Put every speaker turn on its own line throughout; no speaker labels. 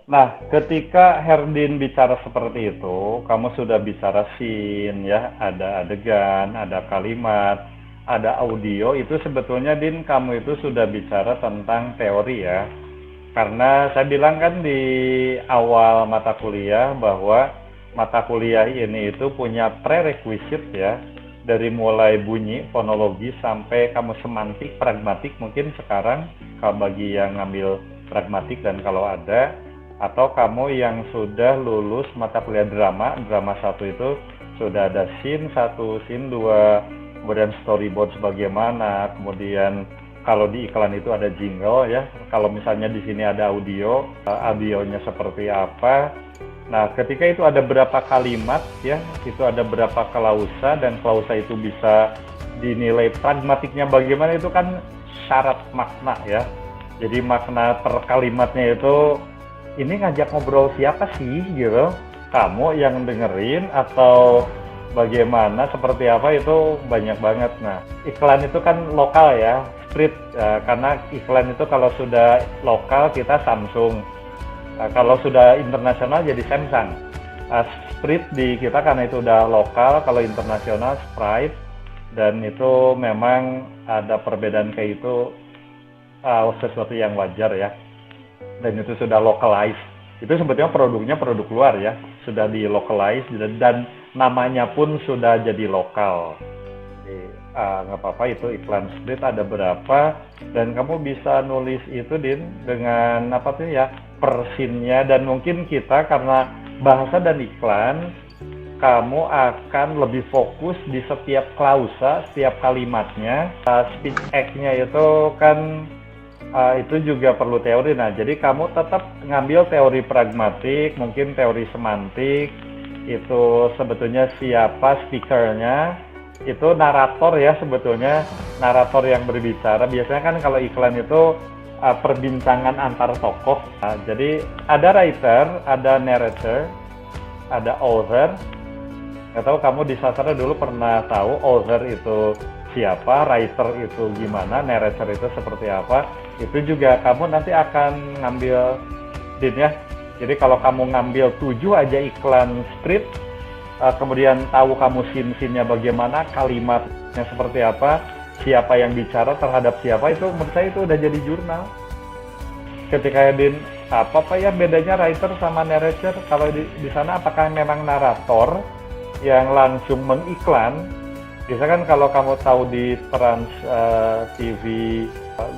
Nah, ketika Herdin bicara seperti itu, kamu sudah bicara scene ya, ada adegan, ada kalimat, ada audio, itu sebetulnya Din, kamu itu sudah bicara tentang teori ya. Karena saya bilang kan di awal mata kuliah bahwa mata kuliah ini itu punya prerequisite ya, dari mulai bunyi, fonologi, sampai kamu semantik, pragmatik mungkin sekarang, kalau bagi yang ngambil pragmatik dan kalau ada, atau kamu yang sudah lulus mata kuliah drama, drama satu itu sudah ada scene satu, scene dua, kemudian storyboard bagaimana, kemudian kalau di iklan itu ada jingle ya, kalau misalnya di sini ada audio, audionya seperti apa. Nah, ketika itu ada berapa kalimat ya, itu ada berapa klausa, dan klausa itu bisa dinilai pragmatiknya bagaimana, itu kan syarat makna ya. Jadi makna per kalimatnya itu, ini ngajak ngobrol siapa sih gitu, kamu yang dengerin atau bagaimana, seperti apa, itu banyak banget. Nah, iklan itu kan lokal ya, street ya, karena iklan itu kalau sudah lokal kita Samsung, kalau sudah internasional jadi Samsung. Street di kita karena itu udah lokal, kalau internasional Sprite, dan itu memang ada perbedaan kayak itu, sesuatu yang wajar ya, dan itu sudah localize. Itu sebetulnya produknya produk luar ya, sudah di localize, dan namanya pun sudah jadi lokal. Jadi nggak apa-apa, itu iklan split ada berapa, dan kamu bisa nulis itu Din dengan apa tuh ya, persinnya, dan mungkin kita karena bahasa dan iklan, kamu akan lebih fokus di setiap klausa, setiap kalimatnya. Speech act-nya itu kan itu juga perlu teori. Nah, jadi kamu tetap ngambil teori pragmatik, mungkin teori semantik, itu sebetulnya siapa speakernya, itu narator ya, sebetulnya narator yang berbicara. Biasanya kan kalau iklan itu perbincangan antar tokoh. Nah, jadi ada writer, ada narrator, ada author. Nggak tahu kamu di sastra dulu pernah tahu author itu siapa, writer itu gimana, narrator itu seperti apa. Itu juga kamu nanti akan ngambil Din ya. Jadi kalau kamu ngambil 7 aja iklan street, kemudian tahu kamu scene-nya bagaimana, kalimatnya seperti apa, siapa yang bicara terhadap siapa, itu menurut saya itu udah jadi jurnal. Ketika Din, apa ya bedanya writer sama narrator? Kalau di sana apakah memang narator yang langsung mengiklan? Biasa kan kalau kamu tahu di Trans TV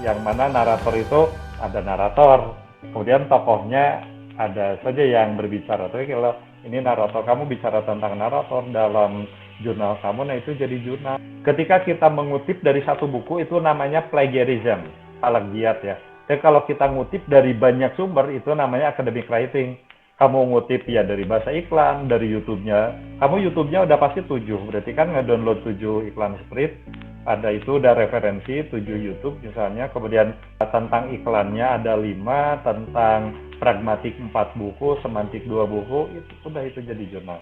yang mana narator itu ada narator, kemudian tokohnya ada saja yang berbicara. Tapi kalau ini narator, kamu bicara tentang narator dalam jurnal kamu, nah itu jadi jurnal. Ketika kita mengutip dari satu buku, itu namanya plagiarism, plagiat ya. Tapi kalau kita ngutip dari banyak sumber, itu namanya academic writing. Kamu ngutip ya dari bahasa iklan, dari YouTube-nya. Kamu YouTube-nya udah pasti 7, berarti kan nge-download 7 iklan spread. Ada itu udah referensi 7 YouTube misalnya. Kemudian tentang iklannya ada 5, tentang pragmatik 4 buku, semantik 2 buku, itu sudah itu jadi jurnal.